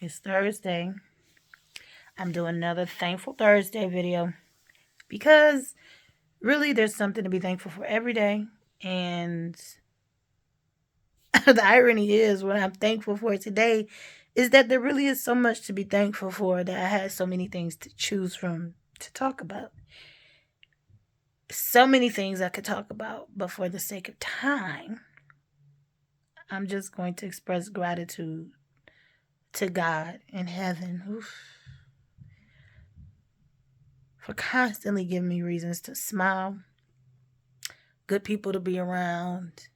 It's Thursday. I'm doing another Thankful Thursday video because really there's something to be thankful for every day. And the irony is, what I'm thankful for today is that there really is so much to be thankful for that I had so many things to choose from to talk about. So many things I could talk about, but for the sake of time, I'm just going to express gratitude to God in heaven. For constantly giving me reasons to smile, good people to be around,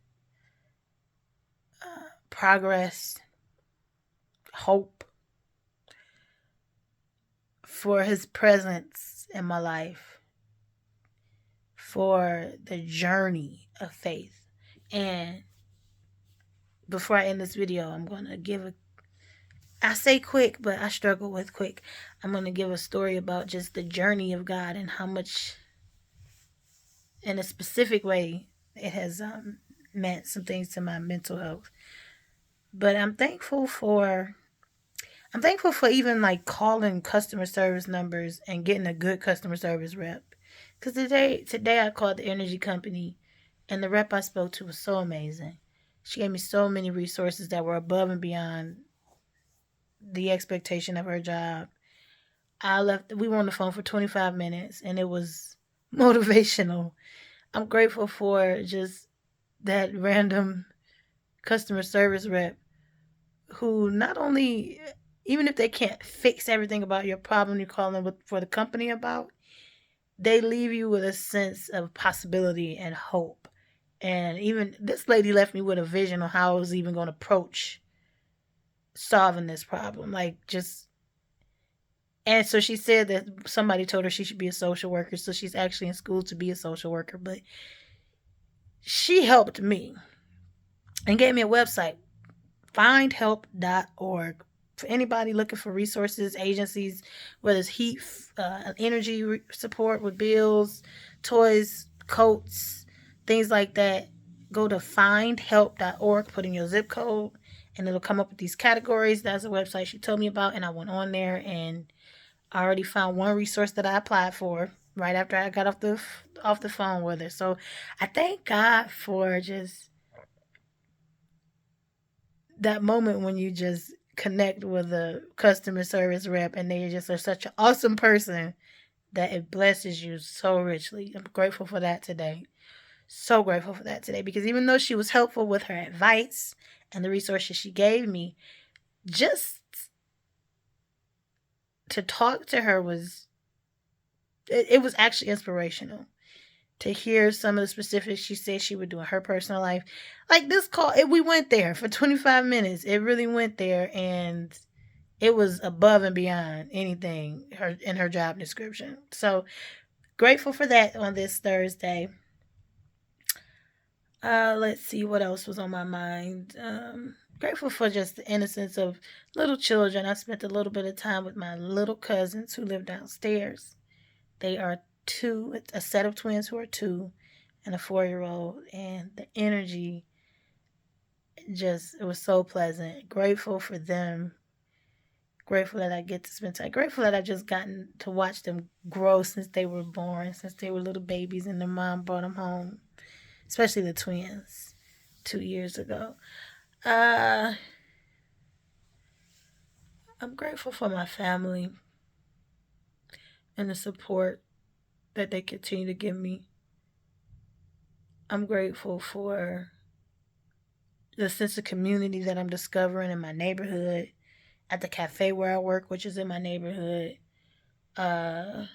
progress, hope, for his presence in my life, for the journey of faith. And before I end this video, I'm going to give a, I say quick, but I struggle with quick. I'm going to give a story about just the journey of God and how much, in a specific way, it has meant some things to my mental health. But I'm thankful for even like calling customer service numbers and getting a good customer service rep. Cause today I called the energy company, and the rep I spoke to was so amazing. She gave me so many resources that were above and beyond the expectation of her job. I left. We were on the phone for 25 minutes, and it was motivational. I'm grateful for just that random customer service rep who not only, even if they can't fix everything about your problem you're calling for the company about, they leave you with a sense of possibility and hope. And even this lady left me with a vision on how I was even going to approach solving this problem. Like, just, and so she said that somebody told her she should be a social worker. So she's actually in school to be a social worker. But she helped me and gave me a website, findhelp.org, for anybody looking for resources, agencies, whether it's heat, energy support with bills, toys, coats, things like that. Go to findhelp.org, put in your zip code, and it'll come up with these categories. That's a website she told me about, and I went on there and I already found one resource that I applied for right after I got off the phone with her. So I thank God for just that moment when you just connect with a customer service rep and they just are such an awesome person that it blesses you so richly. I'm grateful for that today. So grateful for that today, because even though she was helpful with her advice and the resources she gave me, just to talk to her was, it was actually inspirational to hear some of the specifics she said she would do in her personal life. Like this call, we went there for 25 minutes. It really went there, and it was above and beyond anything her in her job description. So grateful for that on this Thursday. Let's see what else was on my mind. Grateful for just the innocence of little children. I spent a little bit of time with my little cousins who live downstairs. They are two, a set of twins who are two, and a 4-year old, and the energy, just, it was so pleasant. Grateful for them. Grateful that I get to spend time. Grateful that I just gotten to watch them grow since they were born, since they were little babies, and their mom brought them home. Especially the twins, 2 years ago. Uh, I'm grateful for my family and the support that they continue to give me. I'm grateful for the sense of community that I'm discovering in my neighborhood, at the cafe where I work, which is in my neighborhood. Uh,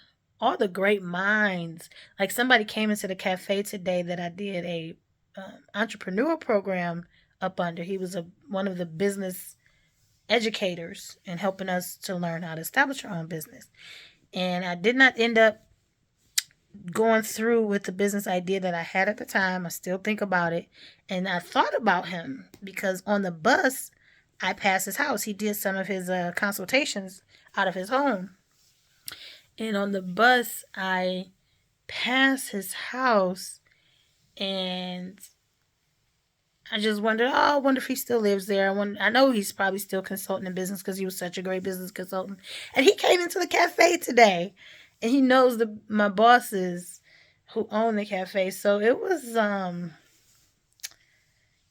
all the great minds. Like, somebody came into the cafe today that I did a entrepreneur program up under. He was one of the business educators and helping us to learn how to establish our own business. And I did not end up going through with the business idea that I had at the time. I still think about it. And I thought about him because on the bus, I passed his house. He did some of his consultations out of his home. And on the bus, I passed his house, and I just wondered, oh, I wonder if he still lives there. I know he's probably still consulting in business because he was such a great business consultant. And he came into the cafe today, and he knows my bosses who own the cafe. So it was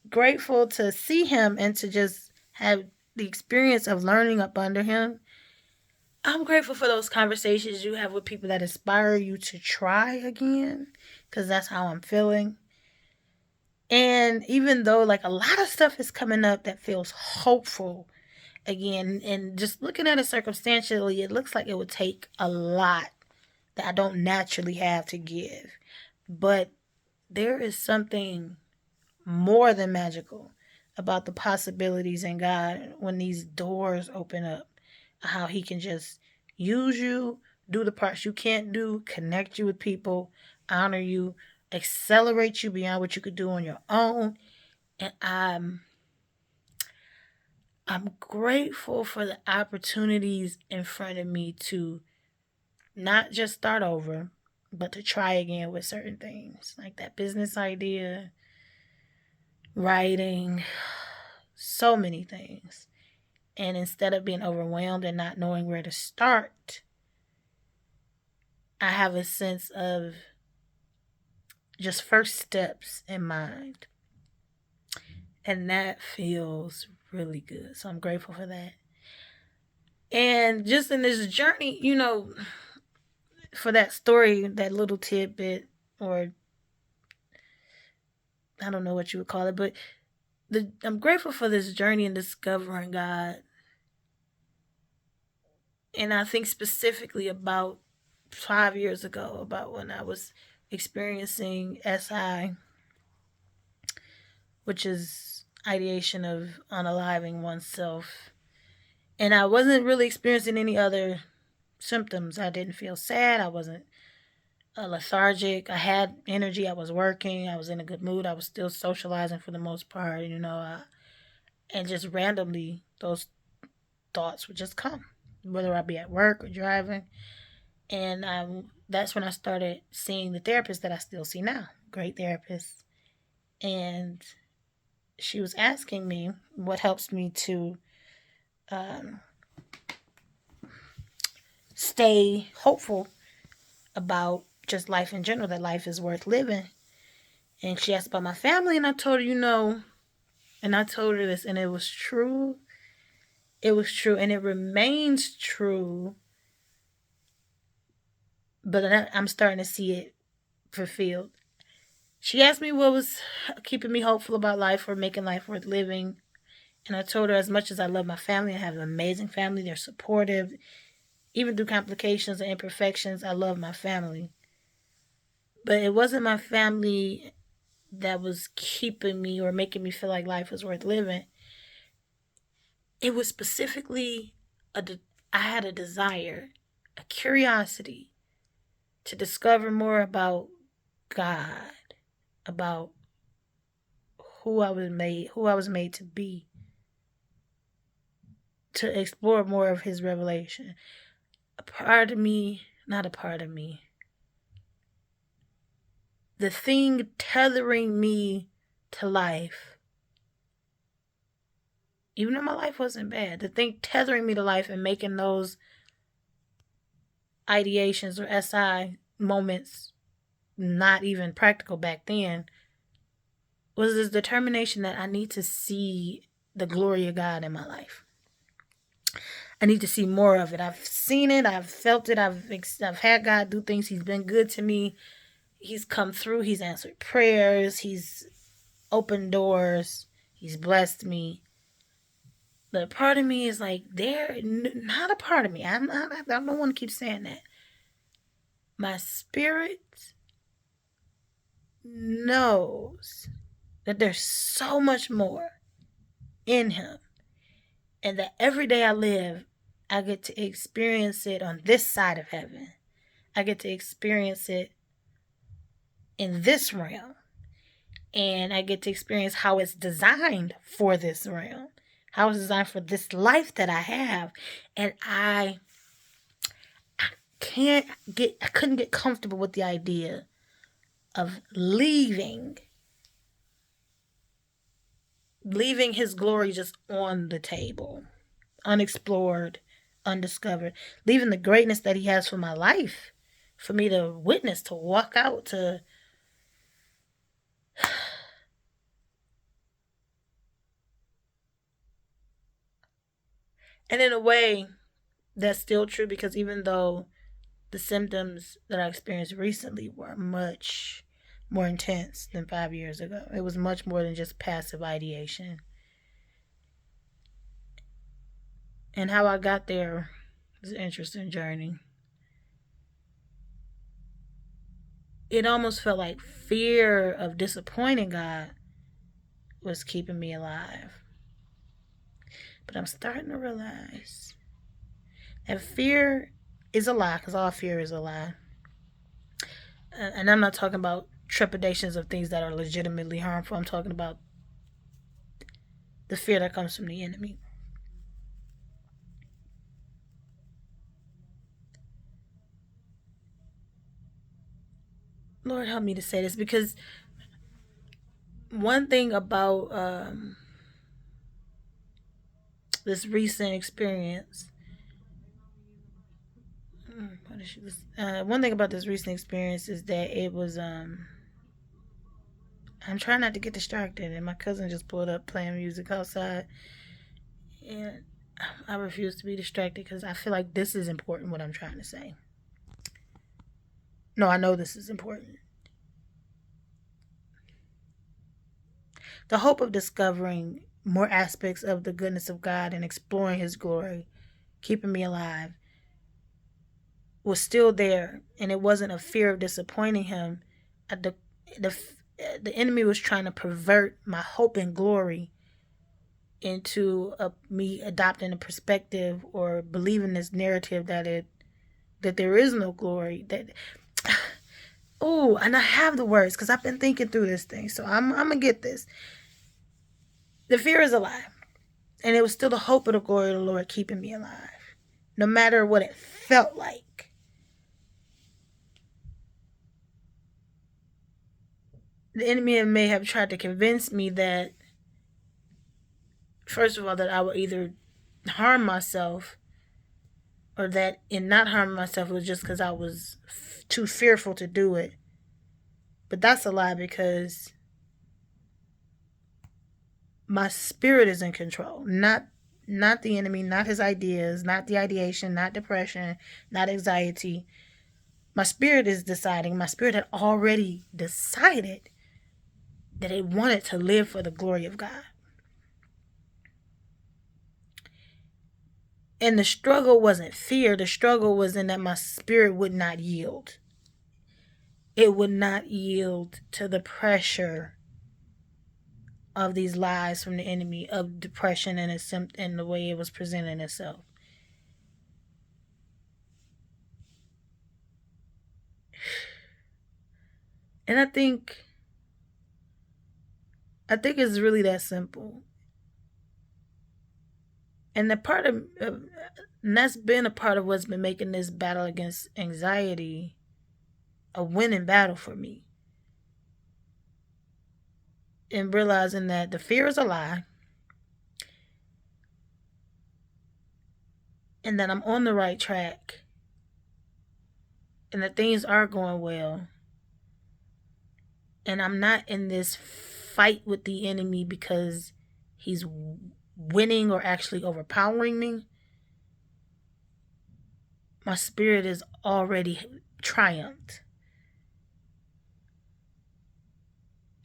grateful to see him and to just have the experience of learning up under him. I'm grateful for those conversations you have with people that inspire you to try again, because that's how I'm feeling. And even though like a lot of stuff is coming up that feels hopeful again, and just looking at it circumstantially, it looks like it would take a lot that I don't naturally have to give. But there is something more than magical about the possibilities in God when these doors open up, how He can just use you, do the parts you can't do, connect you with people, honor you, accelerate you beyond what you could do on your own. And I'm grateful for the opportunities in front of me to not just start over, but to try again with certain things like that business idea, writing, so many things. And instead of being overwhelmed and not knowing where to start, I have a sense of just first steps in mind. And that feels really good. So I'm grateful for that. And just in this journey, for that story, that little tidbit, or I don't know what you would call it, but I'm grateful for this journey in discovering God. And I think specifically about 5 years ago, about when I was experiencing SI, which is ideation of unaliving oneself. And I wasn't really experiencing any other symptoms. I didn't feel sad. I wasn't lethargic. I had energy. I was working. I was in a good mood. I was still socializing for the most part, and just randomly those thoughts would just come, whether I be at work or driving. And that's when I started seeing the therapist that I still see now. Great therapist. And she was asking me what helps me to stay hopeful about just life in general, that life is worth living. And she asked about my family, and I told her, and I told her this, and it was true. It was true, and it remains true. But I'm starting to see it fulfilled. She asked me what was keeping me hopeful about life or making life worth living. And I told her, as much as I love my family, I have an amazing family. They're supportive. Even through complications and imperfections, I love my family. But it wasn't my family that was keeping me or making me feel like life was worth living. It was specifically I had a desire, a curiosity to discover more about God, about who I was made to be, to explore more of His revelation. Not a part of me, the thing tethering me to life, even though my life wasn't bad, the thing tethering me to life and making those ideations or SI moments not even practical back then, was this determination that I need to see the glory of God in my life. I need to see more of it. I've seen it. I've felt it. I've had God do things. He's been good to me. He's come through. He's answered prayers. He's opened doors. He's blessed me. But a part of me is like, not a part of me. I don't want to keep saying that. My spirit knows that there's so much more in Him. And that every day I live, I get to experience it on this side of heaven. I get to experience it in this realm. And I get to experience how it's designed for this realm. How it's designed for this life that I have. And I couldn't get comfortable with the idea of leaving leaving his glory just on the table, unexplored, undiscovered, leaving the greatness that he has for my life, for me to witness, to walk out, to and in a way that's still true, because even though the symptoms that I experienced recently were much more intense than 5 years ago, it was much more than just passive ideation. And how I got there was an interesting journey. It almost felt like fear of disappointing God was keeping me alive. But I'm starting to realize that fear is a lie, because all fear is a lie. And I'm not talking about trepidations of things that are legitimately harmful. I'm talking about the fear that comes from the enemy. Lord, help me to say this, because one thing about this recent experience, one thing about this recent experience is that it was I'm trying not to get distracted, and my cousin just pulled up playing music outside, and I refuse to be distracted because I feel like this is important, what I'm trying to say. No, I know this is important. The hope of discovering more aspects of the goodness of God and exploring his glory, keeping me alive, was still there, and it wasn't a fear of disappointing him. The, the enemy was trying to pervert my hope and glory into me adopting a perspective or believing this narrative that there is no glory. That oh, and I have the words because I've been thinking through this thing, so I'm gonna get this. The fear is a lie, and it was still the hope of the glory of the Lord keeping me alive, no matter what it felt like. The enemy may have tried to convince me that, first of all, that I would either harm myself, or that in not harming myself it was just because I was too fearful to do it. But that's a lie, because my spirit is in control, not the enemy, not his ideas, not the ideation, not depression, not anxiety. My spirit is deciding. My spirit had already decided that it wanted to live for the glory of God. And the struggle wasn't fear. The struggle was in that my spirit would not yield. It would not yield to the pressure of these lies from the enemy, of depression and the way it was presenting itself. And I think it's really that simple. And that's been a part of what's been making this battle against anxiety a winning battle for me. And realizing that the fear is a lie, and that I'm on the right track, and that things are going well, and I'm not in this fight with the enemy because he's winning or actually overpowering me. My spirit is already triumphed.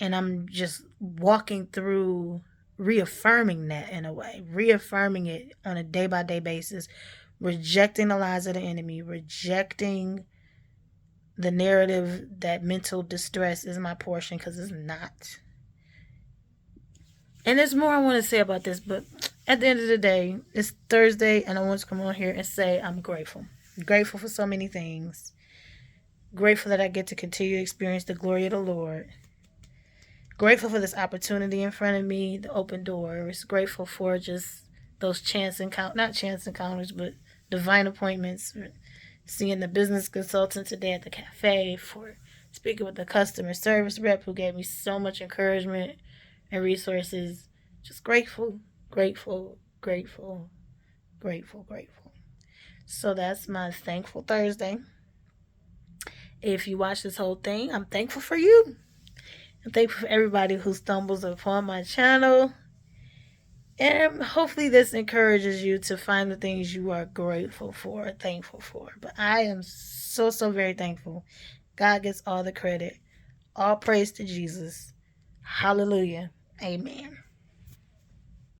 And I'm just walking through reaffirming that, in a way, reaffirming it on a day-by-day basis, rejecting the lies of the enemy, rejecting the narrative that mental distress is my portion, because it's not. And there's more I want to say about this, but at the end of the day, it's Thursday, and I want to come on here and say I'm grateful. Grateful for so many things. Grateful that I get to continue to experience the glory of the Lord. Grateful for this opportunity in front of me, the open doors. Grateful for just those not chance encounters, but divine appointments. For seeing the business consultant today at the cafe, for speaking with the customer service rep who gave me so much encouragement and resources Just grateful, grateful, grateful, grateful, grateful. So that's my thankful Thursday. If you watch this whole thing, I'm thankful for you. I'm thankful for everybody who stumbles upon my channel. And hopefully, this encourages you to find the things you are grateful for, thankful for. But I am so, so very thankful. God gets all the credit. All praise to Jesus. Hallelujah. Amen.